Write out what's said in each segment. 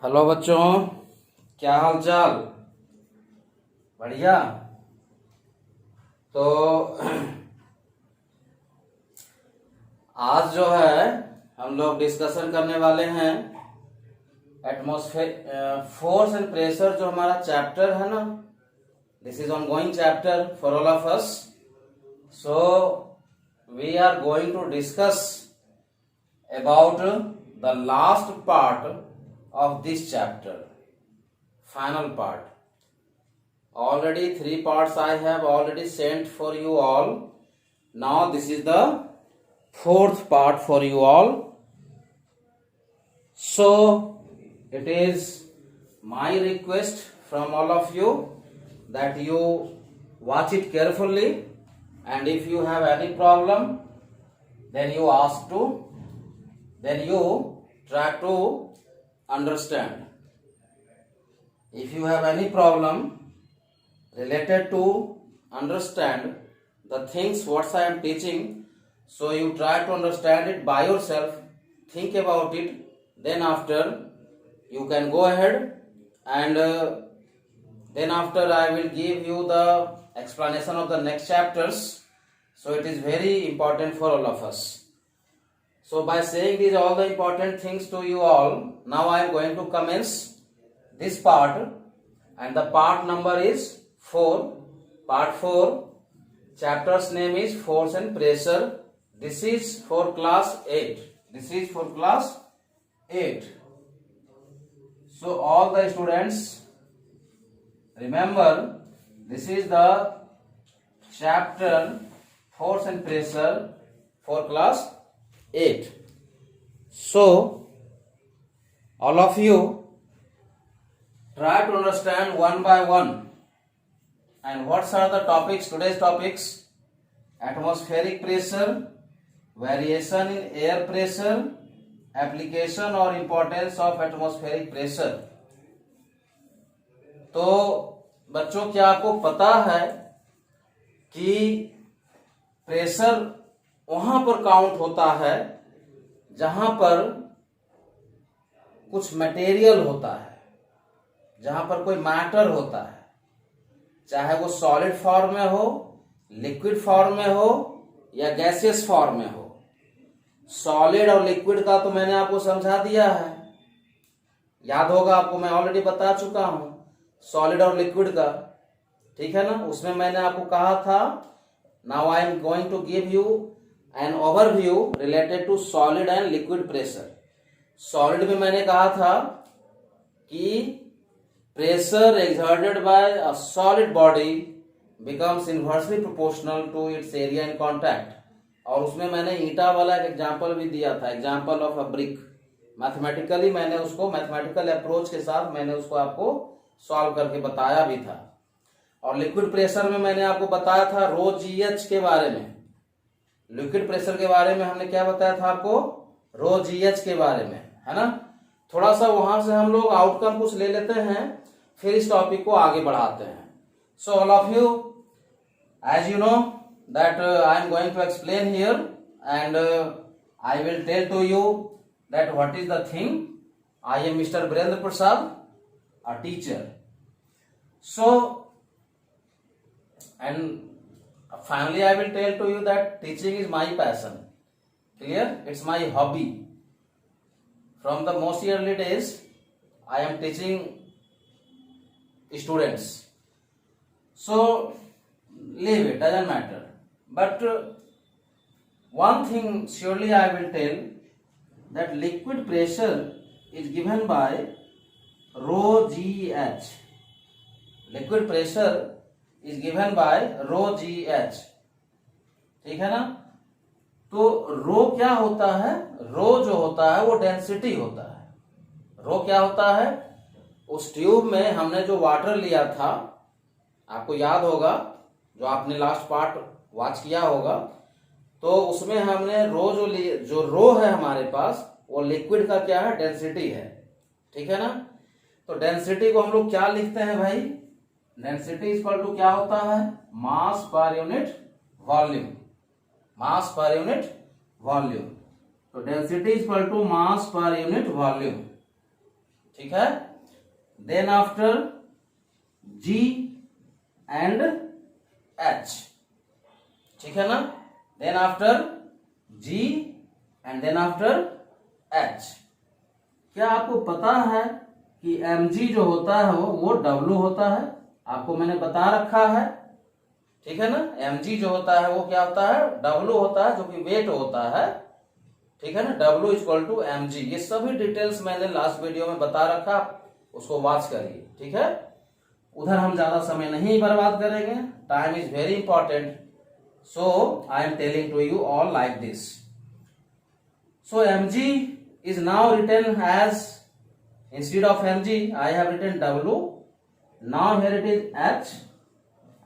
Hello बच्चों, क्या हाल चाल। बढ़िया। तो आज जो है हम लोग डिस्कशन करने वाले हैं एटमॉस्फेयर फोर्स एंड प्रेशर, जो हमारा चैप्टर है ना। This is ongoing chapter for all of us. So we are going to discuss about the last part of this chapter, final part. Already 3 parts I have already sent for you all. Now this is the 4th part for you all. So it is my request from all of you that you watch it carefully, and if you have any problem, then you try to understand. If you have any problem related to understand the things what I am teaching, so you try to understand it by yourself, think about it, then after you can go ahead, and then after I will give you the explanation of the next chapters. So it is very important for all of us. So by saying these all the important things to you all, now I am going to commence this part, and the part number is 4. Part 4. Chapter's name is Force and Pressure. This is for class 8. This is for class 8. So all the students remember, this is the chapter Force and Pressure for class 8. So all of you try to understand one by one. And what are the topics, today's topics? Atmospheric pressure, variation in air pressure, application or importance of atmospheric pressure. तो बच्चों, क्या आपको पता है कि pressure वहां पर count होता है जहां पर कुछ मटेरियल होता है, जहां पर कोई मैटर होता है, चाहे वो सॉलिड फॉर्म में हो, लिक्विड फॉर्म में हो या गैसियस फॉर्म में हो। सॉलिड और लिक्विड का तो मैंने आपको समझा दिया है, याद होगा आपको, मैं ऑलरेडी बता चुका हूं सॉलिड और लिक्विड का, ठीक है ना। उसमें मैंने आपको कहा था, now I am going to give you an overview related to solid and liquid pressure. Solid में मैंने कहा था कि pressure exerted by a solid body becomes inversely proportional to its area in contact. और उसमें मैंने ईटा वाला एक एग्जाम्पल भी दिया था, example of a brick. Mathematically मैंने उसको, मैथमेटिकल अप्रोच के साथ मैंने उसको आपको सॉल्व करके बताया भी था। और लिक्विड प्रेशर में मैंने आपको बताया था रो जी एच के बारे में। लिक्विड प्रेशर के बारे में हमने क्या बताया था आपको? रो जी एच के बारे में, है ना। थोड़ा सा वहां से हम लोग आउटकम कुछ ले लेते हैं, फिर इस टॉपिक को आगे बढ़ाते हैं। So all of you, as you know that I am going to explain here, and I will tell to you that what is the thing. I am mister Virendra Prasad, a teacher. So and finally I will tell to you that teaching is my passion. Clear? It's my hobby. From the most early days I am teaching students. So leave it, doesn't matter. But one thing surely I will tell, that liquid pressure is given by rho GH. Liquid pressure is given by rho GH, ठीक है ना। तो रो क्या होता है? रो जो होता है वो डेंसिटी होता है। रो क्या होता है? उस ट्यूब में हमने जो वाटर लिया था, आपको याद होगा, जो आपने लास्ट पार्ट वॉच किया होगा, तो उसमें हमने रो जो रो है हमारे पास, वो लिक्विड का क्या है? डेंसिटी है, ठीक है ना। तो डेंसिटी को हम लोग क्या लिखते हैं भाई? डेंसिटी इक्वल टू क्या होता है? मास per unit volume. Mass per unit volume. तो density equal to mass per unit volume, ठीक है। Then after G and H, ठीक है ना। Then after G and then after H। क्या आपको पता है कि Mg जो होता है वो W होता है? आपको मैंने बता रखा है, ठीक है ना। Mg जो होता है वो क्या होता है? W होता है, जो कि वेट होता है, ठीक है ना। W equal to Mg। ये सभी डिटेल्स मैंने लास्ट वीडियो में बता रखा, उसको वॉच करिए, ठीक है। उधर हम ज्यादा समय नहीं बर्बाद करेंगे, time is very important, so I am telling to you all like this. So Mg is now written as, instead of Mg I have written W. Now here it is H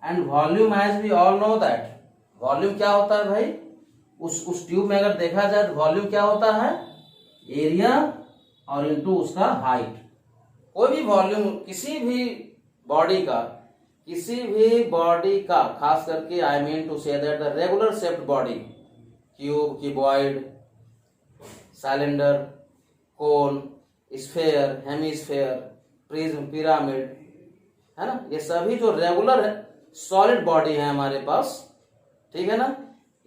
and volume, as we all know that volume क्या होता है भाई? उस tube में अगर देखा जाए तो वॉल्यूम क्या होता है? एरिया और इनटू उसका हाइट। कोई भी वॉल्यूम किसी भी बॉडी का खास करके I mean to say that the regular shaped body, cube, cuboid, cylinder, cone, sphere, hemisphere, prism, pyramid, है ना, ये सभी जो रेगुलर सॉलिड बॉडी है हमारे पास, ठीक है ना,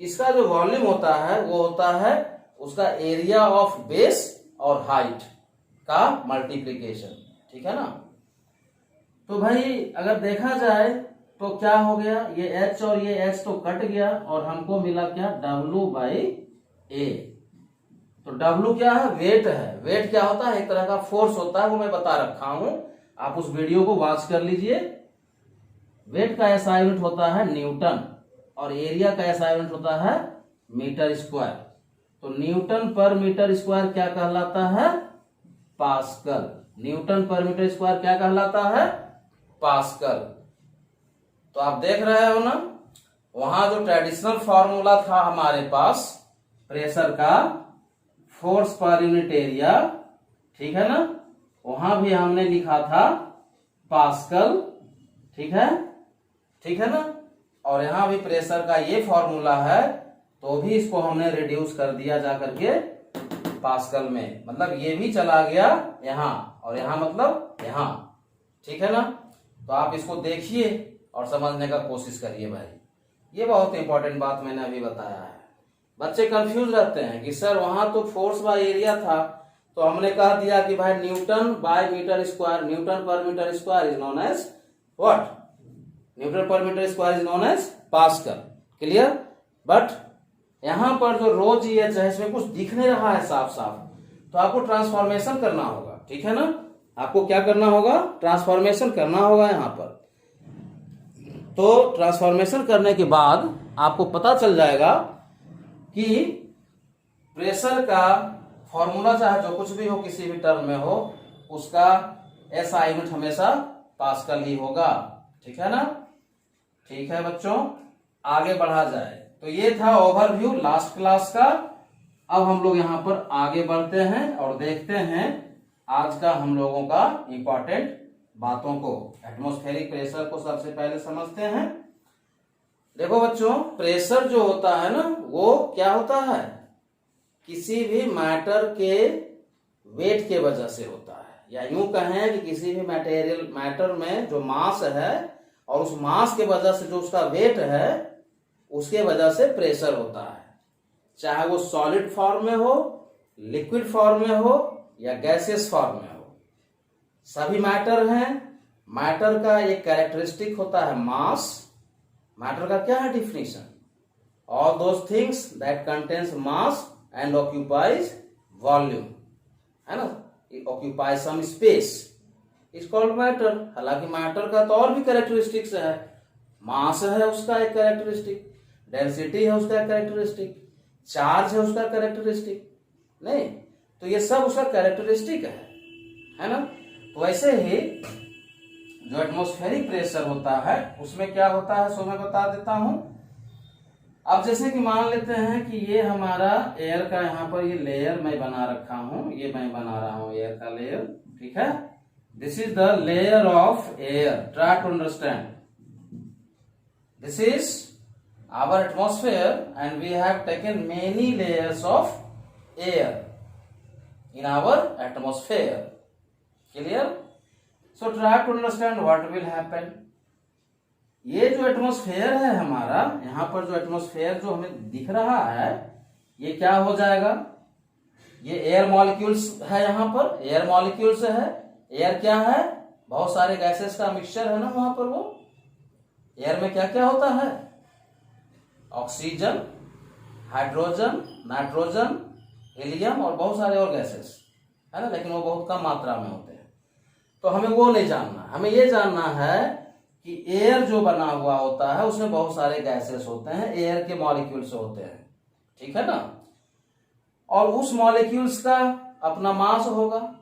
इसका जो वॉल्यूम होता है वो होता है उसका एरिया ऑफ बेस और हाइट का मल्टीप्लीकेशन, ठीक है ना। तो भाई अगर देखा जाए तो क्या हो गया, ये H और ये H तो कट गया और हमको मिला क्या? W by A। तो W क्या है? वेट है। वेट क्या होता है? एक तरह का फोर्स होता है, वो मैं बता रखा हूं, आप उस वीडियो को वॉच कर लीजिए। वेट का SI यूनिट होता है न्यूटन और एरिया का SI यूनिट होता है मीटर स्क्वायर। तो न्यूटन पर मीटर स्क्वायर क्या कहलाता है? Pascal. Newton per metre square क्या कहलाता है? पास्कल। तो आप देख रहे हो ना, वहां जो ट्रेडिशनल फॉर्मूला था हमारे पास प्रेशर का, फोर्स पर यूनिट एरिया, ठीक है ना, वहां भी हमने लिखा था पास्कल, ठीक है ना। और यहां भी प्रेशर का ये फॉर्मूला है, तो भी इसको हमने रिड्यूस कर दिया जाकर के पास्कल में, मतलब ये भी चला गया यहां और यहां मतलब यहां, ठीक है ना। तो आप इसको देखिए और समझने का कोशिश करिए भाई, ये बहुत इंपॉर्टेंट बात मैंने अभी बताया है। बच्चे कंफ्यूज रहते हैं कि सर वहां तो फोर्स बाय एरिया था, तो हमने कह दिया कि भाई newton by metre square, newton per metre square is known as what? Newton per metre square is known as pascal. Clear? But यहां पर जो रो जी एच है, इसमें कुछ दिख नहीं रहा है साफ साफ, तो आपको ट्रांसफॉर्मेशन करना होगा, ठीक है ना। आपको क्या करना होगा? ट्रांसफॉर्मेशन करना होगा यहां पर। तो ट्रांसफॉर्मेशन करने के बाद आपको पता चल जाएगा कि प्रेशर का फॉर्मूला चाहे जो कुछ भी हो, किसी भी टर्म में हो, उसका SI यूनिट हमेशा पास्कल ही होगा, ठीक है ना। ठीक है बच्चों, आगे बढ़ा जाए। तो ये था ओवरव्यू लास्ट क्लास का। अब हम लोग यहाँ पर आगे बढ़ते हैं और देखते हैं आज का हम लोगों का इंपॉर्टेंट बातों को। एटमॉस्फेरिक प्रेशर को सबसे पहले समझते हैं। देखो बच्चों, प्रेशर जो होता है ना, वो क्या होता है? किसी भी मैटर के वेट के वजह से होता है, या यूं कहें कि किसी भी मैटर में जो मास है और उस मास के वजह से जो उसका वेट है, उसके वजह से प्रेशर होता है। चाहे वो सॉलिड फॉर्म में हो, लिक्विड फॉर्म में हो या गैसियस फॉर्म में हो, सभी मैटर हैं। मैटर का एक कैरेक्टरिस्टिक होता है मास। मैटर का क्या है definition? All those things that contains mass and occupies volume, है ना, occupies some space is called matter. हालांकि मैटर का तो और भी कैरेक्टरिस्टिक्स है, मास है उसका एक कैरेक्टरिस्टिक, डेंसिटी है उसका एक कैरेक्टरिस्टिक, चार्ज है उसका कैरेक्टरिस्टिक, नहीं, तो ये सब उसका कैरेक्टरिस्टिक है ना। तो वैसे ही जो एटमॉस्फेरिक प्रेशर होता है उसमें क्या होता है, सो मैं बता देता हूं। अब जैसे कि मान लेते हैं कि ये हमारा एयर का यहाँ पर ये लेयर मैं बना रखा हूं, ये मैं बना रहा हूं एयर का लेयर, ठीक है। This is the layer of air, try to understand. This is our atmosphere and we have taken many layers of air in our atmosphere. Clear? So try to understand what will happen. ये जो atmosphere है हमारा, यहाँ पर जो atmosphere जो हमें दिख रहा है, ये क्या हो जाएगा? ये एयर मॉलिक्यूल्स है, यहाँ पर एयर मॉलिक्यूल्स है। एयर क्या है? बहुत सारे गैसेस का मिक्सचर है ना वहां पर। वो एयर में क्या क्या होता है? ऑक्सीजन, हाइड्रोजन, नाइट्रोजन, हीलियम और बहुत सारे और गैसेस है ना, लेकिन वो बहुत कम मात्रा में होते हैं। तो हमें वो नहीं जानना, हमें ये जानना है कि एयर जो बना हुआ होता है उसमें बहुत सारे गैसेस होते हैं, एयर के मॉलिक्यूल्स होते हैं, ठीक है ना। और उस मॉलिक्यूल्स का अपना मास होगा।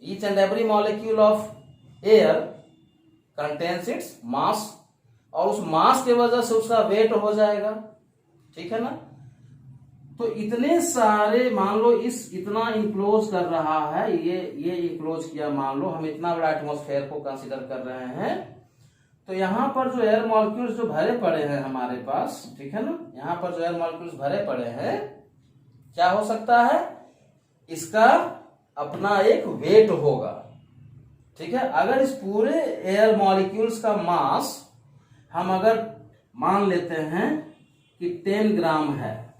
Each and every molecule of air contains its mass, और उस मास के वजह से उसका वेट हो जाएगा, ठीक है ना। तो इतने सारे, मान लो इतना इंक्लोज कर रहा है, ये इंक्लोज किया, मान लो हम इतना बड़ा एटमॉस्फेयर को कंसीडर कर रहे हैं। तो यहाँ पर जो एयर मॉलिक्यूल्स जो भरे पड़े हैं हमारे पास, ठीक है ना, यहाँ पर जो एयर मॉलिक्यूल्स भरे पड़े हैं, क्या हो सकता है? इसका अपना एक वेट होगा, ठीक है। अगर इस पूरे एयर मॉलिक्यूल्स का मास हम अगर मान लेते हैं कि 10 ग्राम है,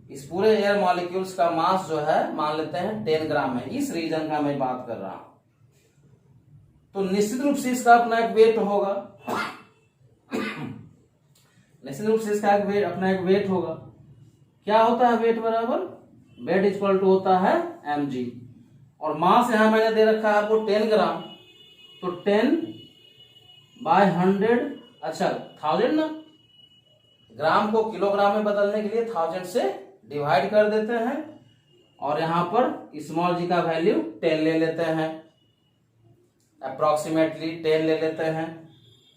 इस पूरे एयर मॉलिक्यूल्स का मास जो है मान लेते हैं 10 ग्राम है, इस रीजन का मैं बात कर रहा हूं, तो निश्चित रूप से इसका अपना एक वेट होगा। निश्चित रूप से इसका अपना एक वेट होगा। क्या होता है वेट? बराबर वेट इक्वल टू होता है mg, और मास यहां मैंने दे रखा है आपको 10 ग्राम, तो 10/100, अच्छा 1000 ना, ग्राम को किलोग्राम में बदलने के लिए 1000 से डिवाइड कर देते हैं, और यहां पर स्मॉल जी का वैल्यू 10 ले लेते हैं, अप्रोक्सीमेटली 10 ले लेते हैं।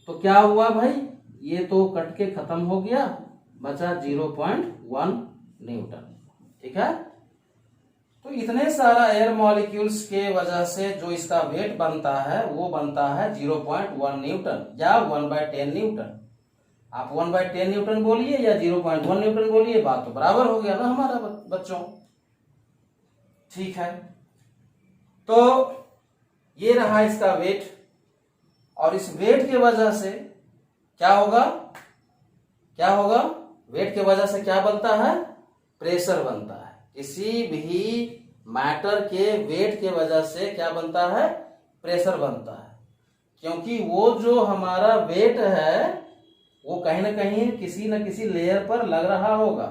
तो क्या हुआ भाई? ये तो कट के खत्म हो गया, बचा 0.1 न्यूटन, ठीक है। तो इतने सारा एयर मॉलिक्यूल्स के वजह से जो इसका वेट बनता है वो बनता है 0.1 न्यूटन या 1/10 न्यूटन। आप 1/10 न्यूटन बोलिए या 0.1 न्यूटन बोलिए, बात तो बराबर हो गया ना हमारा बच्चों, ठीक है। तो ये रहा इसका वेट, और इस वेट के वजह से क्या होगा? क्या होगा? वेट के वजह से क्या बनता है? प्रेशर बनता है। किसी भी मैटर के वेट के वजह से क्या बनता है? प्रेशर बनता है, क्योंकि वो जो हमारा वेट है वो कहीं ना कहीं किसी न किसी लेयर पर लग रहा होगा,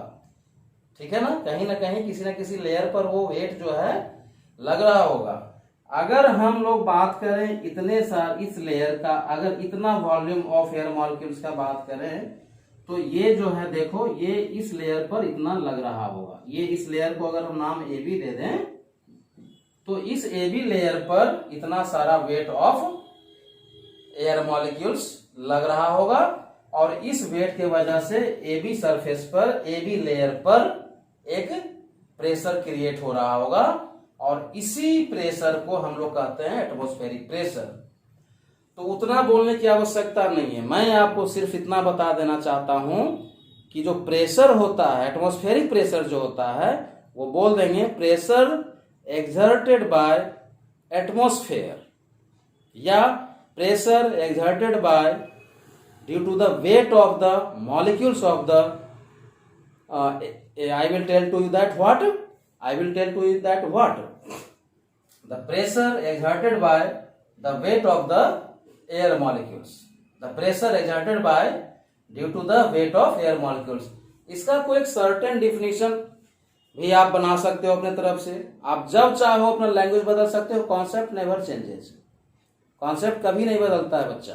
ठीक है ना, कहीं ना कहीं किसी न किसी लेयर पर वो वेट जो है लग रहा होगा। अगर हम लोग बात करें इतने सारे इस लेयर का, अगर इतना वॉल्यूम ऑफ एयर मॉलिक्यूल्स का बात करें, तो ये जो है देखो, ये इस लेयर पर इतना लग रहा होगा। ये इस लेयर को अगर हम नाम ए बी दे दें, तो इस ए बी लेयर पर इतना सारा वेट ऑफ एयर मॉलिक्यूल्स लग रहा होगा, और इस वेट के वजह से ए बी सरफेस पर, ए बी लेयर पर एक प्रेशर क्रिएट हो रहा होगा, और इसी प्रेशर को हम लोग कहते हैं एटमॉस्फेरिक प्रेशर। तो उतना बोलने की आवश्यकता नहीं है, मैं आपको सिर्फ इतना बता देना चाहता हूं कि जो प्रेशर होता है, एटमॉस्फेरिक प्रेशर जो होता है, वो बोल देंगे प्रेशर एक्सर्टेड बाय एटमॉस्फेयर, या pressure exerted by due to the weight of the molecules of the I will tell to you that what? I will tell to you that what? The pressure exerted by the weight of the air molecules. The pressure exerted by due to the weight of air molecules. इसका कोई एक certain definition भी आप बना सकते हो अपने तरफ से। आप जब चाहो अपना लैंग्वेज बदल सकते हो। Concept never changes. कॉन्सेप्ट कभी नहीं बदलता है बच्चा,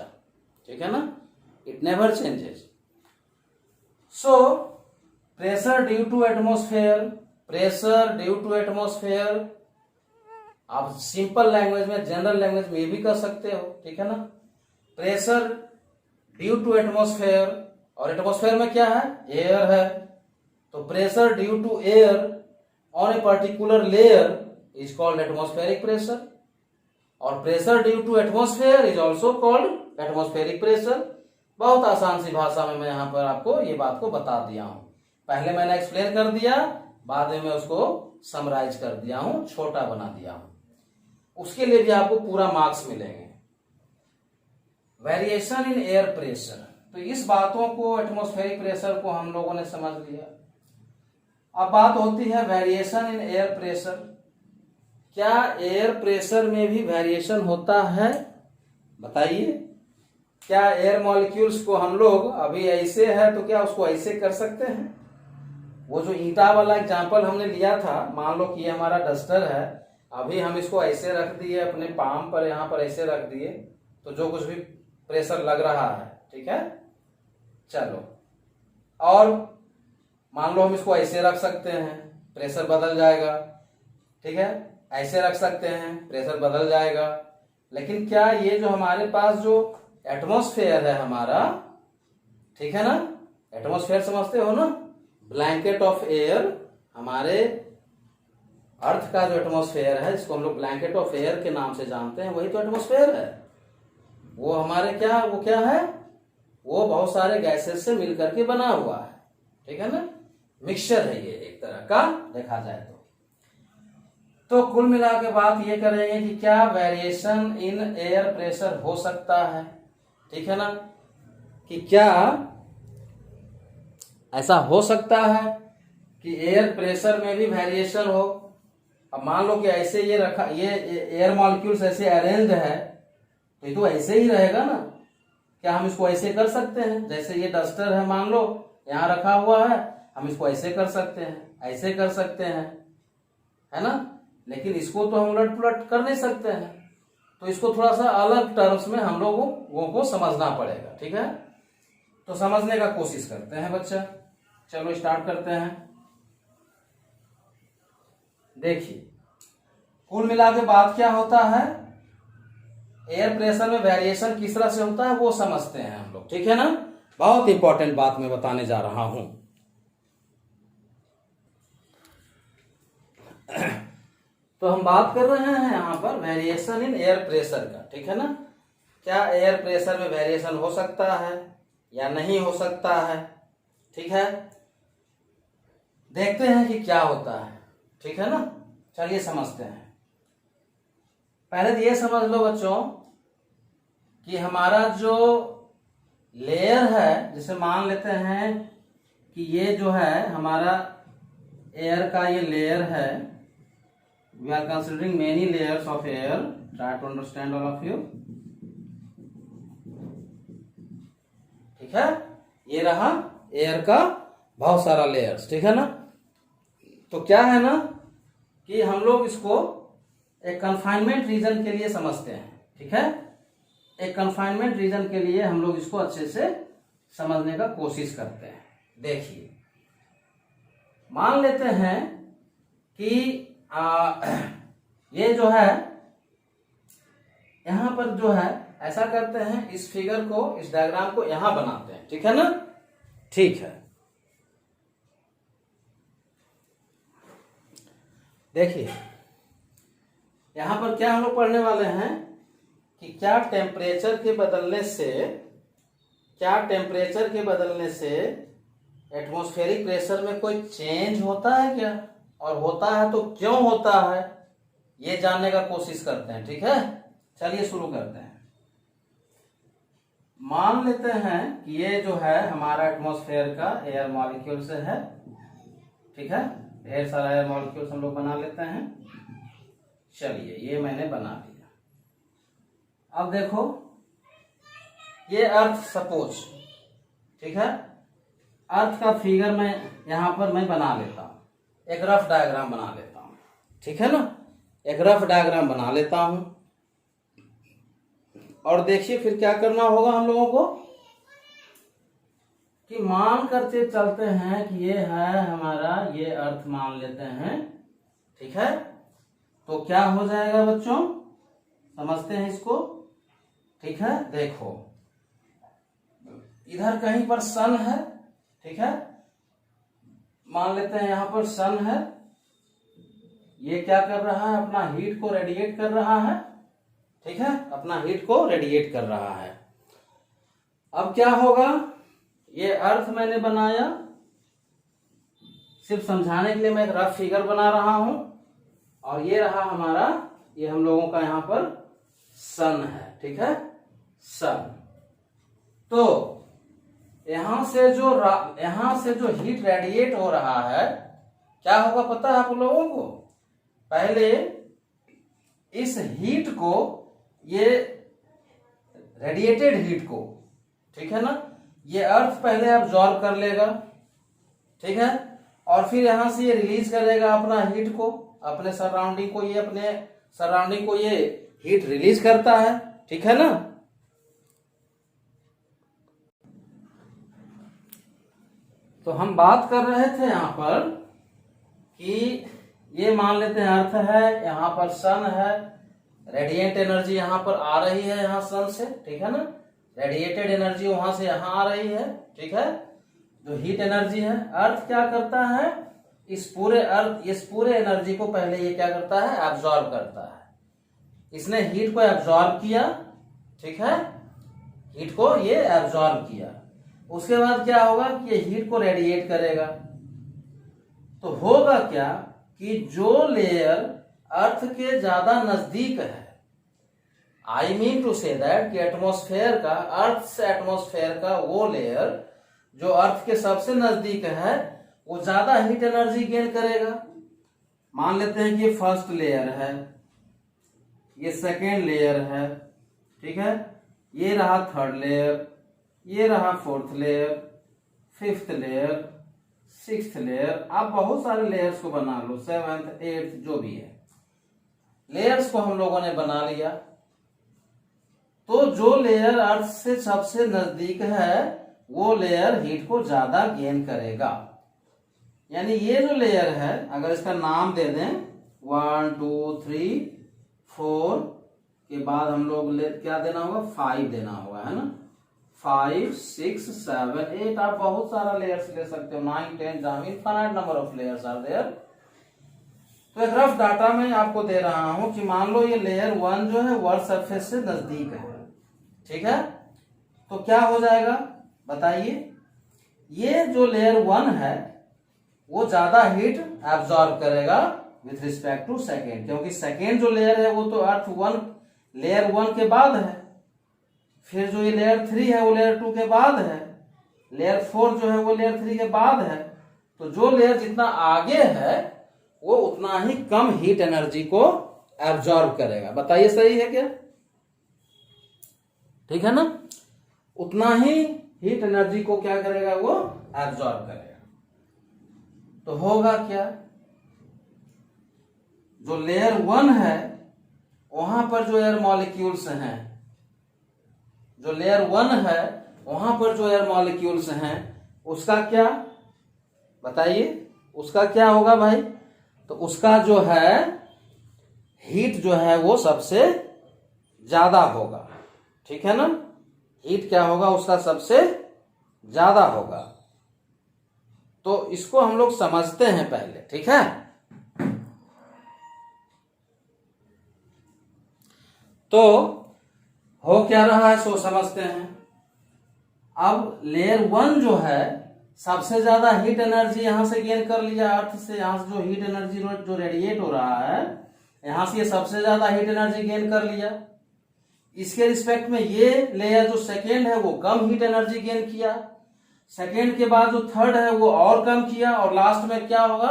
ठीक है ना, it never changes. So pressure due to atmosphere, pressure due to atmosphere आप सिंपल लैंग्वेज में, जनरल लैंग्वेज में भी कर सकते हो, ठीक है ना। प्रेशर ड्यू टू एटमॉस्फेयर, और एटमॉस्फेयर में क्या है? एयर है, तो pressure due to air on a particular layer is called atmospheric pressure, और pressure due to atmosphere is also called atmospheric pressure. बहुत आसान सी भाषा में मैं यहां पर आपको ये बात को बता दिया हूं। पहले मैंने एक्सप्लेन कर दिया, बाद में मैं उसको समराइज कर दिया हूं, छोटा बना दिया हूं। उसके लिए भी आपको पूरा मार्क्स मिलेंगे। वेरिएशन इन एयर प्रेशर, तो इस बातों को, एटमॉस्फेरिक प्रेशर को हम लोगों ने समझ लिया। अब बात होती है वेरिएशन इन एयर प्रेशर। क्या एयर प्रेशर में भी वेरिएशन होता है? बताइए। क्या एयर मॉलिक्यूल्स को हम लोग अभी ऐसे है तो क्या उसको ऐसे कर सकते हैं? वो जो ईंटा वाला एग्जाम्पल हमने लिया था, मान लो कि ये हमारा डस्टर है, अभी हम इसको ऐसे रख दिए अपने पाम पर, यहां पर ऐसे रख दिए, तो जो कुछ भी प्रेशर लग रहा है, ठीक है, चलो, और मान लो हम इसको ऐसे रख सकते हैं, प्रेशर बदल जाएगा, ठीक है, ऐसे रख सकते हैं, प्रेशर बदल जाएगा। लेकिन क्या ये जो हमारे पास जो एटमॉस्फेयर है हमारा, ठीक है ना, एटमॉस्फेयर समझते हो ना, ब्लैंकेट ऑफ एयर, हमारे अर्थ का जो एटमॉस्फेयर है, जिसको हम लोग ब्लैंकेट ऑफ एयर के नाम से जानते हैं, वही तो एटमॉस्फेयर है। वो हमारे क्या, वो क्या है, वो बहुत सारे गैसेस से मिलकर के बना हुआ है, ठीक है ना, मिक्सचर है ये एक तरह का, देखा जाए तो कुल मिला के बात ये करेंगे कि क्या वेरिएशन इन एयर प्रेशर हो सकता है, ठीक है ना, कि क्या ऐसा हो सकता है कि एयर प्रेशर में भी वेरिएशन हो। अब मान लो कि ऐसे ये रखा, ये एयर मॉलिक्यूल्स ऐसे अरेंज्ड है, तो ये तो ऐसे ही रहेगा ना। क्या हम इसको ऐसे कर सकते हैं? जैसे ये डस्टर है, मान लो यहां रखा हुआ है, हम इसको ऐसे कर सकते हैं, ऐसे कर सकते हैं, है ना, लेकिन इसको तो हम उलट पुलट कर नहीं सकते हैं। तो इसको थोड़ा सा अलग टर्म्स में हम लोगों को समझना पड़ेगा, ठीक है। तो समझने का कोशिश करते हैं बच्चा, चलो स्टार्ट करते हैं। देखिए, कुल मिला के बात क्या होता है, एयर प्रेशर में वेरिएशन किस तरह से होता है वो समझते हैं हम लोग, ठीक है ना। बहुत इंपॉर्टेंट बात मैं बताने जा रहा हूं। तो हम बात कर रहे हैं यहां पर वेरिएशन इन एयर प्रेशर का, ठीक है ना। क्या एयर प्रेशर में वेरिएशन हो सकता है या नहीं हो सकता है, ठीक है। देखते हैं कि क्या होता है, ठीक है ना। चलिए समझते हैं। पहले तो ये समझ लो बच्चों कि हमारा जो लेयर है, जैसे मान लेते हैं कि ये जो है हमारा एयर का ये लेयर है, we are considering many layers of air, try to understand all of you, ठीक है। ये रहा एयर का बहुत सारा लेयर्स, ठीक है ना। तो क्या है ना कि हम लोग इसको एक कन्फाइनमेंट रीजन के लिए समझते हैं, ठीक है। एक कन्फाइनमेंट रीजन के लिए हम लोग इसको अच्छे से समझने का कोशिश करते हैं। देखिए, मान लेते हैं कि ये जो है यहां पर जो है, ऐसा करते हैं, इस फिगर को, इस डायग्राम को यहां बनाते हैं, ठीक है ना। ठीक है, देखिए यहां पर क्या हम लोग पढ़ने वाले हैं कि क्या टेम्परेचर के बदलने से एटमॉस्फेरिक प्रेशर में कोई चेंज होता है क्या, और होता है तो क्यों होता है, ये जानने का कोशिश करते हैं, ठीक है। चलिए शुरू करते हैं। मान लेते हैं कि ये जो है हमारा एटमॉस्फेयर का एयर मॉलिक्यूल से है, ठीक है। ढेर सारा एयर मॉलिक्यूल्स हम लोग बना लेते हैं। चलिए, ये मैंने बना लिया। अब देखो, ये अर्थ सपोज, ठीक है, अर्थ का फिगर मैं यहां पर मैं बना लेता हूं, एक रफ डायग्राम बना लेता हूं, ठीक है ना। एक रफ डायग्राम बना लेता हूं, और देखिए फिर क्या करना होगा हम लोगों को कि मान करके चलते हैं कि ये है हमारा, ये अर्थ मान लेते हैं, ठीक है। तो क्या हो जाएगा बच्चों, समझते हैं इसको, ठीक है। देखो, इधर कहीं पर सन है, ठीक है, मान लेते हैं यहां पर सन है, ये क्या कर रहा है, अपना हीट को रेडिएट कर रहा है, ठीक है, अपना हीट को रेडिएट कर रहा है। अब क्या होगा, ये अर्थ मैंने बनाया, सिर्फ समझाने के लिए मैं एक रफ फिगर बना रहा हूं, और ये रहा हमारा ये हम लोगों का यहाँ पर सन है, ठीक है, सन। तो यहां से जो हीट रेडिएट हो रहा है, क्या होगा पता है आप लोगों को? पहले इस हीट को, ये रेडिएटेड हीट को, ठीक है ना, ये अर्थ पहले अब्सॉर्ब कर लेगा, ठीक है, और फिर यहां से ये रिलीज करेगा अपना हीट को, अपने सराउंडिंग को ये हीट रिलीज करता है, ठीक है ना। तो हम बात कर रहे थे यहां पर कि ये मान लेते हैं अर्थ है, यहां पर सन है, रेडिएंट एनर्जी यहां पर आ रही है यहां सन से, ठीक है ना, रेडिएटेड एनर्जी वहां से यहां आ रही है, ठीक है। जो हीट एनर्जी है, अर्थ क्या करता है, इस पूरे एनर्जी को पहले ये क्या करता है, एब्सॉर्ब करता है। इसने हीट को एब्सॉर्ब किया, ठीक है, हीट को ये एब्सॉर्ब किया। उसके बाद क्या होगा कि ये हीट को रेडिएट करेगा। तो होगा क्या कि जो लेयर अर्थ के ज्यादा नजदीक है, I mean to say that कि एटमॉस्फेयर का, अर्थ से एटमॉस्फेयर का वो लेयर जो अर्थ के सबसे नजदीक है, वो ज्यादा हीट एनर्जी गेन करेगा। मान लेते हैं कि ये फर्स्ट लेयर है, ये सेकेंड लेयर है, ठीक है, ये रहा थर्ड लेयर, ये रहा fourth layer, fifth layer, sixth layer. आप बहुत सारे लेयर्स को बना लो, सेवेंथ, एट्थ, जो भी है, लेयर्स को हम लोगों ने बना लिया। तो जो लेयर अर्थ से सबसे नजदीक है, वो लेयर हीट को ज्यादा गेन करेगा। यानी ये जो लेयर है, अगर इसका नाम दे दें 1 2 3 4 के बाद हम लोग क्या देना होगा, 5 देना होगा, है ना, 5 6 7 8। आप बहुत सारा लेयर्स ले सकते हो, 9 10, infinite number of layers are there. तो एक रफ डाटा मैं आपको दे रहा हूं कि मान लो ये लेयर 1 जो है वर्ल्ड सरफेस से नजदीक है, ठीक है। तो क्या हो जाएगा बताइए, ये जो लेयर 1 है वो ज्यादा हीट एब्सॉर्ब करेगा विथ रिस्पेक्ट टू सेकेंड, क्योंकि सेकेंड जो लेयर है वो तो अर्थ लेयर 1 के बाद है। फिर जो ये लेयर 3 है वो लेयर 2 के बाद है, लेयर 4 जो है वो लेयर 3 के बाद है। तो जो लेयर जितना आगे है वो उतना ही कम हीट एनर्जी को एब्सॉर्ब करेगा। बताइए सही है क्या? ठीक है ना, उतना ही हीट एनर्जी को क्या करेगा, वो एब्सॉर्ब करेगा। तो होगा क्या, जो लेयर 1 है वहां पर जो एयर मॉलिक्यूल्स हैं, जो लेयर 1 है वहां पर जो एयर मॉलिक्यूल्स हैं, उसका क्या बताइए, उसका क्या होगा भाई? तो उसका जो है हीट जो है वो सबसे ज्यादा होगा, ठीक है ना, हीट क्या होगा उसका सबसे ज्यादा होगा। तो इसको हम लोग समझते हैं पहले, ठीक है। तो हो क्या रहा है सो समझते हैं। अब लेयर 1 जो है सबसे ज्यादा हीट एनर्जी यहां से गेन कर लिया अर्थ से, यहां से जो हीट एनर्जी जो रेडिएट हो रहा है यहां से ये सबसे ज्यादा हीट एनर्जी गेन कर लिया। इसके रिस्पेक्ट में ये लेयर जो सेकेंड है वो कम हीट एनर्जी गेन किया, सेकेंड के बाद जो थर्ड है वो और कम किया, और लास्ट में क्या होगा,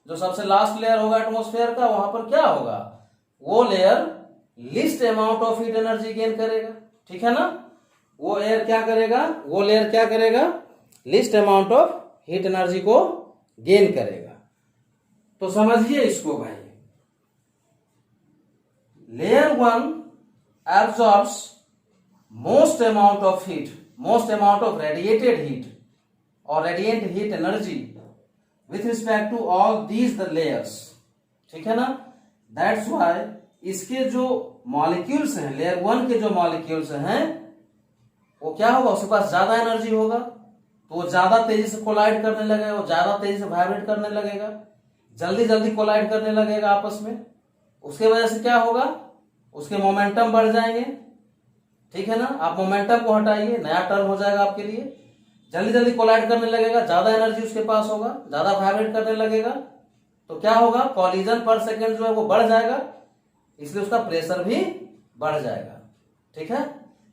जो सबसे लास्ट लेयर होगा एटमॉस्फेयर का, वहां पर क्या होगा, वो layer list amount of heat energy gain करेगा, ठीक है ना। वो लेयर क्या करेगा, list amount of heat energy को गेन करेगा। तो समझिए इसको भाई, layer 1 absorbs most amount of heat, most amount of radiated heat or radiant heat energy with respect to all these the layers, ठीक है ना। That's why इसके जो मॉलिक्यूल्स हैं, लेयर 1 के जो मॉलिक्यूल्स हैं, वो क्या होगा, उसके पास ज्यादा एनर्जी होगा, तो वो ज्यादा तेजी से कोलाइड करने लगेगा, वो ज्यादा तेजी से वाइब्रेट करने लगेगा, जल्दी जल्दी कोलाइड करने लगेगा आपस में। उसके वजह से क्या होगा, उसके मोमेंटम बढ़ जाएंगे, ठीक है ना। आप मोमेंटम को हटाइए, नया टर्म हो जाएगा आपके लिए। जल्दी जल्दी कोलाइड करने लगेगा, ज्यादा एनर्जी उसके पास होगा, ज्यादा वाइब्रेट करने लगेगा, तो क्या होगा, कॉलिजन पर सेकेंड जो है वो बढ़ जाएगा, इसलिए उसका प्रेशर भी बढ़ जाएगा। ठीक है,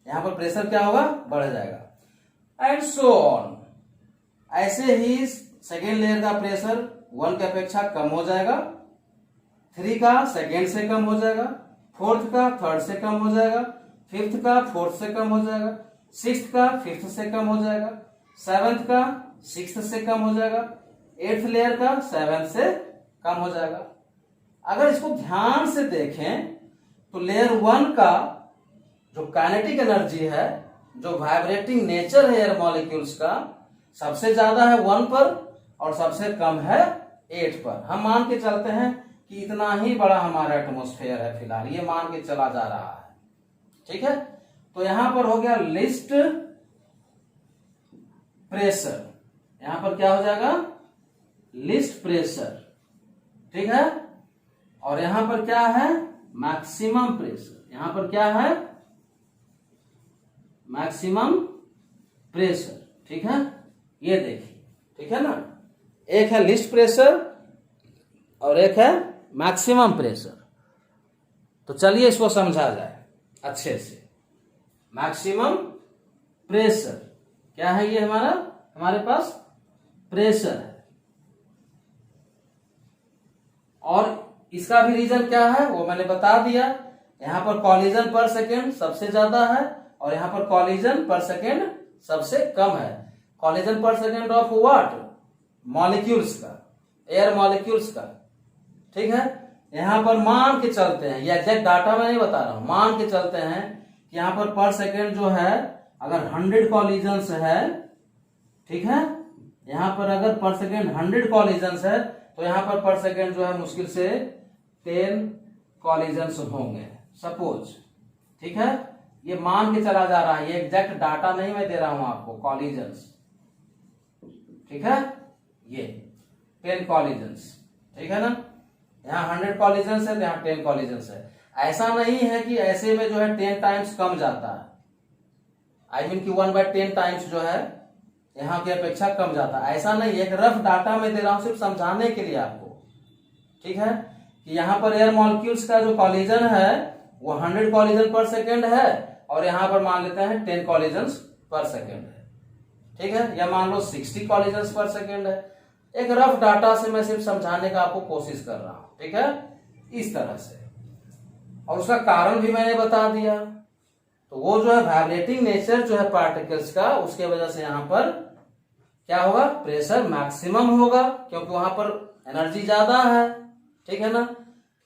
यहां पर प्रेशर क्या होगा, बढ़ जाएगा। And so on. ऐसे ही सेकेंड लेयर का प्रेशर 1 की अपेक्षा कम हो जाएगा, 3 का सेकेंड से कम हो जाएगा, 4th का 3rd से कम हो जाएगा, 5th का 4th से कम हो जाएगा, 6th का 5th से कम हो जाएगा, 7th का 6th से कम हो जाएगा, 8th लेयर का 7th से कम हो जाएगा। अगर इसको ध्यान से देखें तो लेयर 1 का जो काइनेटिक एनर्जी है, जो वाइब्रेटिंग नेचर है एयर मॉलिक्यूल्स का, सबसे ज्यादा है 1 पर और सबसे कम है 8 पर। हम मान के चलते हैं कि इतना ही बड़ा हमारा एटमॉस्फेयर है फिलहाल, ये मान के चला जा रहा है। ठीक है, तो यहां पर हो गया लिस्ट प्रेशर, यहां पर क्या हो जाएगा, लिस्ट प्रेशर। ठीक है, और यहां पर क्या है, मैक्सिमम प्रेशर। यहां पर क्या है, मैक्सिमम प्रेशर। ठीक है, ये देखिए, ठीक है ना, एक है लिस्ट प्रेशर और एक है मैक्सिमम प्रेशर। तो चलिए इसको समझा जाए अच्छे से। मैक्सिमम प्रेशर क्या है, ये हमारे पास प्रेशर है, और इसका भी रीजन क्या है वो मैंने बता दिया। यहां पर कॉलिजन पर सेकेंड सबसे ज्यादा है और यहां पर कॉलिजन पर सेकेंड सबसे कम है। कॉलिजन पर सेकेंड ऑफ व्हाट, मॉलिक्यूल्स का, एयर मॉलिक्यूल्स का। ठीक है, यहां पर मान के चलते हैं, ये एग्जैक्ट डाटा मैं नहीं बता रहा हूं, मान के चलते हैं कि यहां पर सेकेंड जो है अगर 100 कॉलिजन्स है, ठीक है, यहां पर अगर पर सेकेंड 100 कॉलिजन्स है तो यहां पर सेकेंड जो है मुश्किल से 10 कॉलिजन्स होंगे सपोज। ठीक है, ये मान के चला जा रहा है, ये एग्जैक्ट डाटा नहीं मैं दे रहा हूं आपको, कॉलिजन्स। ठीक है, ये 10 कॉलिजन्स। ठीक है ना, यहाँ 100 कॉलिजन्स है तो यहाँ 10 कॉलिजन्स है। ऐसा नहीं है कि ऐसे में जो है 10 टाइम्स कम जाता है, आई मीन कि 1/10 टाइम्स जो है यहाँ की अपेक्षा कम जाता है, ऐसा नहीं। एक रफ डाटा में दे रहा हूं सिर्फ समझाने के लिए आपको। ठीक है, कि यहाँ पर एयर मॉलिक्यूल्स का जो कॉलिजन है वो 100 कॉलिजन पर सेकेंड है और यहाँ पर मान लेते हैं 10 कॉलिजन्स पर सेकेंड है। ठीक है, या मान लो 60 कॉलिजन्स पर सेकेंड है। एक रफ डाटा से मैं सिर्फ समझाने का आपको कोशिश कर रहा हूं। ठीक है, इस तरह से, और उसका कारण भी मैंने बता दिया। तो वो जो है वाइब्रेटिंग नेचर जो है पार्टिकल्स का, उसके वजह से यहां पर क्या होगा, प्रेशर मैक्सिमम होगा, क्योंकि वहां पर एनर्जी ज्यादा है। ठीक है ना,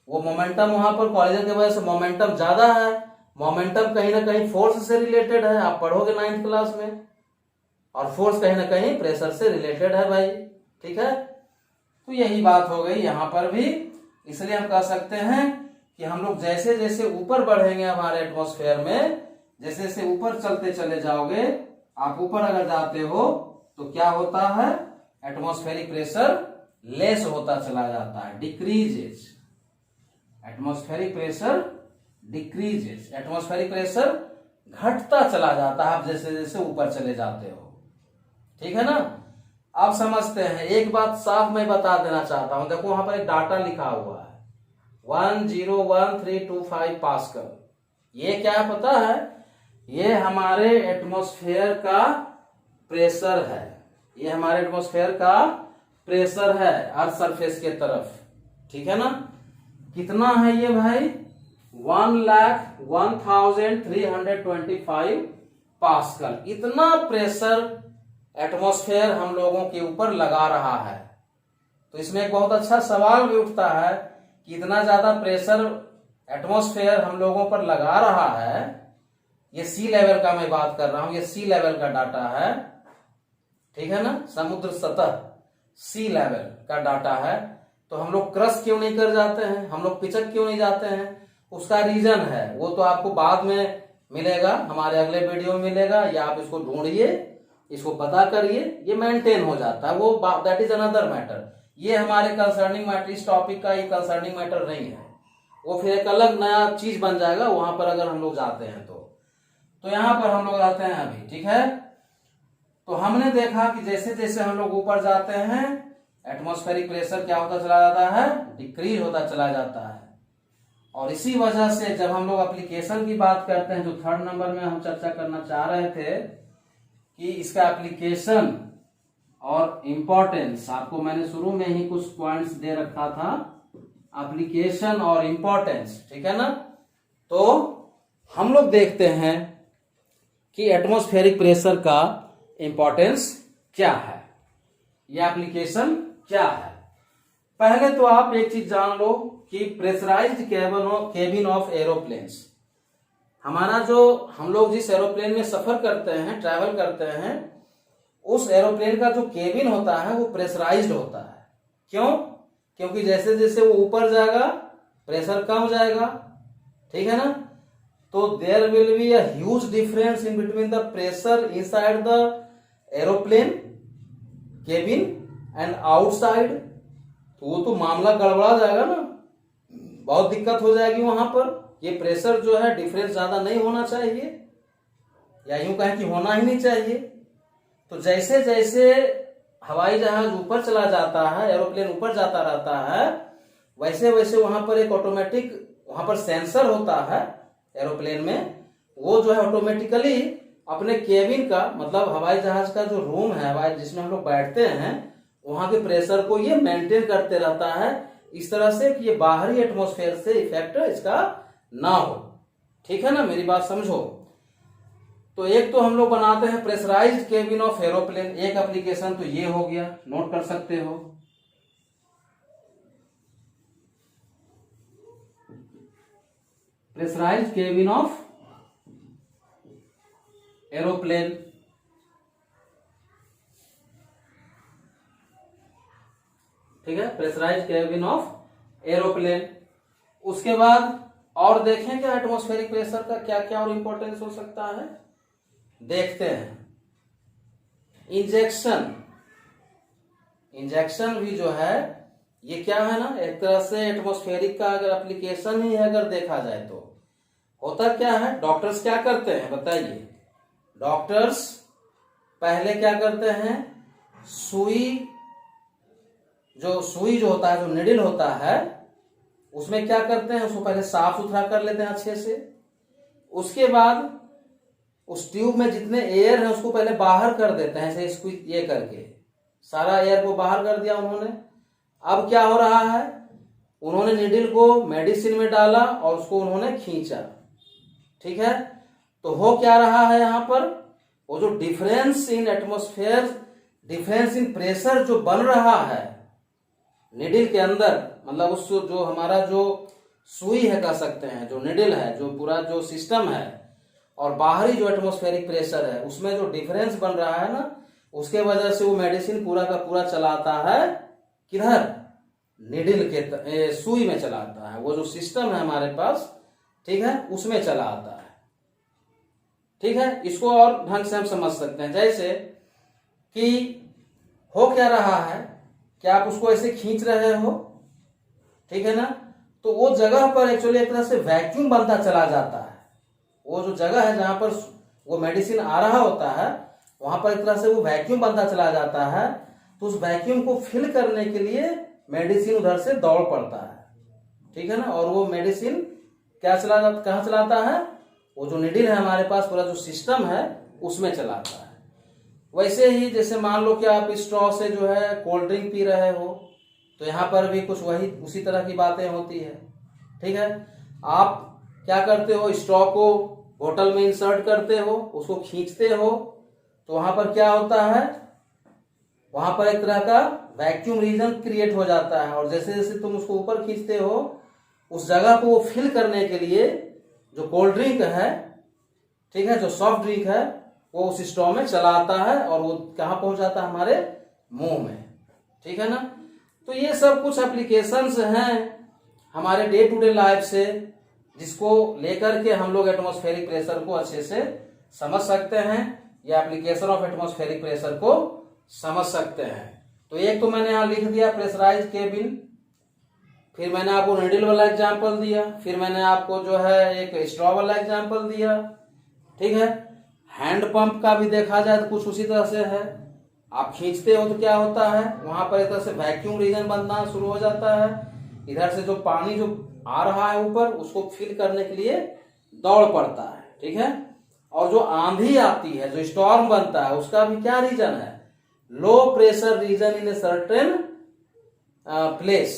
वो मोमेंटम वहां पर कॉलिजन की वजह से मोमेंटम ज्यादा है। मोमेंटम कहीं ना कहीं फोर्स से रिलेटेड है, आप पढ़ोगे 9th क्लास में, और फोर्स कहीं ना कहीं प्रेशर से रिलेटेड है भाई। ठीक है, तो यही बात हो गई यहां पर भी। इसलिए हम कह सकते हैं कि हम लोग जैसे जैसे ऊपर बढ़ेंगे हमारे एटमॉस्फेयर में, जैसे जैसे ऊपर चलते चले जाओगे, आप ऊपर अगर जाते हो तो क्या होता है, एटमॉस्फेरिक प्रेशर लेस होता चला जाता है, decreases. Atmospheric pressure decreases, atmospheric pressure घटता चला जाता है आप जैसे जैसे ऊपर चले जाते हो। ठीक है ना, अब समझते हैं। एक बात साफ मैं बता देना चाहता हूं, देखो वहां पर एक डाटा लिखा हुआ है 101325 पास्कल। ये क्या है पता है, ये हमारे एटमॉस्फेयर का प्रेशर है, ये हमारे एटमॉस्फेयर का प्रेशर है अर्थ सरफेस के तरफ। ठीक है ना, कितना है ये भाई, 1,01,325 पास्कल। इतना प्रेशर एटमॉस्फेयर हम लोगों के ऊपर लगा रहा है। तो इसमें एक बहुत अच्छा सवाल भी उठता है कि इतना ज्यादा प्रेशर एटमॉस्फेयर हम लोगों पर लगा रहा है, ये सी लेवल का मैं बात कर रहा हूं, ये सी लेवल का डाटा है। ठीक है ना, समुद्र सतह सी लेवल का डाटा है। तो हम लोग क्रश क्यों नहीं कर जाते हैं, हम लोग पिचक क्यों नहीं जाते हैं, उसका रीजन है वो तो आपको बाद में मिलेगा, हमारे अगले वीडियो में मिलेगा, या आप इसको ढूंढिए, इसको पता करिए, ये मेंटेन हो जाता है, वो दैट इज अनदर मैटर। ये हमारे कंसर्निंग मैटर, इस टॉपिक का ये कंसर्निंग मैटर नहीं है, वो फिर एक अलग नया चीज बन जाएगा वहां पर अगर हम लोग जाते हैं तो यहां पर हम लोग रहते हैं अभी। ठीक है, तो हमने देखा कि जैसे जैसे हम लोग ऊपर जाते हैं एटमॉस्फेरिक प्रेशर क्या होता चला जाता है, डिक्रीज होता चला जाता है। और इसी वजह से जब हम लोग एप्लीकेशन की बात करते हैं, जो 3rd नंबर में हम चर्चा करना चाह रहे थे कि इसका एप्लीकेशन और इम्पोर्टेंस, आपको मैंने शुरू में ही कुछ पॉइंट्स दे रखा था, एप्लीकेशन और इम्पोर्टेंस, ठीक है ना। तो हम लोग देखते हैं कि एटमॉस्फेरिक प्रेशर का इम्पोर्टेंस क्या है, यह एप्लीकेशन क्या है। पहले तो आप एक चीज जान लो कि प्रेशराइज्ड केबिन ऑफ एरोप्लेन्स, हमारा जो हम लोग जिस एरोप्लेन में सफर करते हैं, ट्रैवल करते हैं, उस एरोप्लेन का जो केबिन होता है वो प्रेशराइज्ड होता है। क्यों? क्योंकि जैसे जैसे वो ऊपर जाएगा प्रेशर कम जाएगा, ठीक है ना। तो there will be a huge difference in between the pressure inside the aeroplane cabin and outside. तो वो तो मामला गड़बड़ा जाएगा ना, बहुत दिक्कत हो जाएगी वहां पर। ये प्रेशर जो है डिफरेंस ज्यादा नहीं होना चाहिए, या यूं कहें कि होना ही नहीं चाहिए। तो जैसे जैसे हवाई जहाज ऊपर चला जाता है, एरोप्लेन ऊपर जाता रहता है, वैसे वैसे वहां पर एक ऑटोमेटिक वहां पर सेंसर होता है एरोप्लेन में, वो जो है ऑटोमेटिकली अपने केबिन का, मतलब हवाई जहाज का जो रूम है हवाई जिसमें हम लोग बैठते हैं, वहां के प्रेशर को ये मेंटेन करते रहता है इस तरह से कि ये बाहरी एटमॉस्फेयर से इफेक्ट इसका ना हो, ठीक है ना। मेरी बात समझो। तो एक तो हम लोग बनाते हैं प्रेशराइज्ड केबिन ऑफ एरोप्लेन, एक एप्लीकेशन तो ये हो गया, नोट कर सकते हो। प्रेशराइज्ड केबिन ऑफ एरोप्लेन, ठीक है, प्रेशराइज्ड केबिन ऑफ एरोप्लेन। उसके बाद और देखें क्या एटमॉस्फेरिक प्रेशर का क्या क्या और इंपॉर्टेंस हो सकता है, देखते हैं। इंजेक्शन भी जो है ये क्या है ना, एक तरह से एटमॉस्फेरिक का अगर एप्लीकेशन ही है, अगर देखा जाए तो होता क्या है। डॉक्टर्स क्या करते हैं बताइए। डॉक्टर्स पहले क्या करते हैं, सुई जो होता है, जो निडल होता है, उसमें क्या करते हैं, उसको पहले साफ सुथरा कर लेते हैं अच्छे से। उसके बाद उस ट्यूब में जितने एयर है उसको पहले बाहर कर देते हैं, ऐसे इसको ये करके सारा एयर को बाहर कर दिया उन्होंने। अब क्या हो रहा है, उन्होंने निडल को मेडिसिन में डाला और उसको उन्होंने खींचा, ठीक है। तो हो क्या रहा है यहाँ पर, वो जो difference in atmosphere, difference in pressure जो बन रहा है निडल के अंदर, मतलब उस जो हमारा जो सुई है कह सकते हैं, जो निडल है, जो पूरा जो सिस्टम है, और बाहरी जो एटमॉस्फेरिक प्रेशर है, उसमें जो डिफरेंस बन रहा है ना, उसके वजह से वो मेडिसिन पूरा का पूरा चलाता है किधर, निडल के सुई में चलाता है। वो जो सिस्टम है हमारे पास, ठीक है, उसमें चला आता है, ठीक है। इसको और ढंग से हम समझ सकते हैं, जैसे कि हो क्या रहा है कि आप उसको ऐसे खींच रहे हो, ठीक है ना, तो वो जगह पर एक्चुअली एक तरह से वैक्यूम बनता चला जाता है। वो जो जगह है जहां पर वो मेडिसिन आ रहा होता है, वहां पर एक तरह से वो वैक्यूम बनता चला जाता है। तो उस वैक्यूम को फिल करने के लिए मेडिसिन उधर से दौड़ पड़ता है, ठीक है ना। और वो मेडिसिन कहाँ चलाता है, वो जो निडल है हमारे पास, पूरा जो सिस्टम है उसमें चलाता है। वैसे ही जैसे मान लो कि आप स्ट्रॉ से जो है कोल्ड ड्रिंक पी रहे हो, तो यहाँ पर भी कुछ वही उसी तरह की बातें होती है, ठीक है। आप क्या करते हो, स्ट्रॉ को बोतल में इंसर्ट करते हो, उसको खींचते हो, तो वहां पर क्या होता है, वहां पर एक तरह का वैक्यूम रीजन क्रिएट हो जाता है। और जैसे जैसे तुम उसको ऊपर खींचते हो, उस जगह को वो फिल करने के लिए जो कोल्ड ड्रिंक है, ठीक है, जो सॉफ्ट ड्रिंक है, वो उस स्ट्रॉ में चला आता है और वो कहाँ पहुंच जाता है, हमारे मुंह में, ठीक है ना। तो ये सब कुछ एप्लीकेशंस हैं हमारे डे टू डे लाइफ से, जिसको लेकर के हम लोग एटमॉस्फेरिक प्रेशर को अच्छे से समझ सकते हैं, या एप्लीकेशन ऑफ एटमॉस्फेरिक प्रेशर को समझ सकते हैं। तो एक तो मैंने यहां लिख दिया प्रेशराइज्ड केबिन, फिर मैंने आपको निडल वाला एग्जांपल दिया, फिर मैंने आपको जो है एक स्ट्रॉ वाला एग्जांपल दिया, ठीक है। हैंड पंप का भी देखा जाए तो कुछ उसी तरह से है। आप खींचते हो तो क्या होता है, वहां पर एक तरह से वैक्यूम रीजन बनना शुरू हो जाता है, इधर से जो पानी जो आ रहा है ऊपर उसको फिल करने के लिए दौड़ पड़ता है, ठीक है। और जो आंधी आती है, जो स्टॉर्म बनता है, उसका भी क्या रीजन है? Low pressure region in a certain place,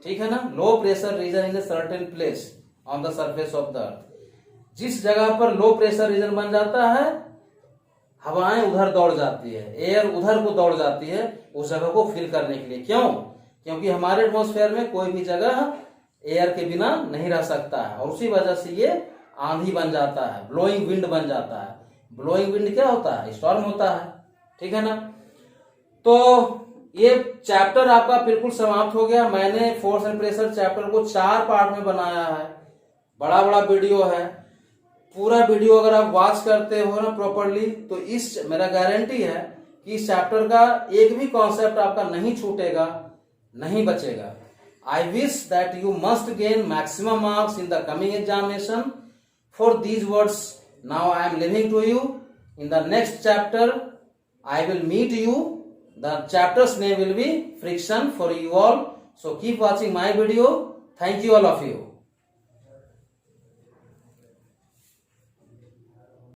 ठीक है ना। Low pressure region in a certain place on the surface of the earth. जिस जगह पर लो प्रेशर रीजन बन जाता है, हवाएं उधर दौड़ जाती है, एयर उधर को दौड़ जाती है उस जगह को फिल करने के लिए। क्यों? क्योंकि हमारे एटमॉस्फेयर में कोई भी जगह एयर के बिना नहीं रह सकता है, और उसी वजह से ये आंधी बन जाता है, ब्लोइंग विंड बन जाता है। ब्लोइंग विंड क्या होता है? स्टॉर्म होता है, ठीक है ना। तो ये चैप्टर आपका बिल्कुल समाप्त हो गया। मैंने फोर्स एंड प्रेशर चैप्टर को 4 पार्ट में बनाया है, बड़ा बड़ा वीडियो है। पूरा वीडियो अगर आप वॉच करते हो ना प्रॉपरली, तो इस मेरा गारंटी है कि इस चैप्टर का एक भी कॉन्सेप्ट आपका नहीं छूटेगा, नहीं बचेगा। I wish that you must gain maximum marks in the coming examination for these words. Now I am leaving to you. In the next chapter, I will meet you. The chapter's name will be friction for you all. So keep watching my video. Thank you all of you.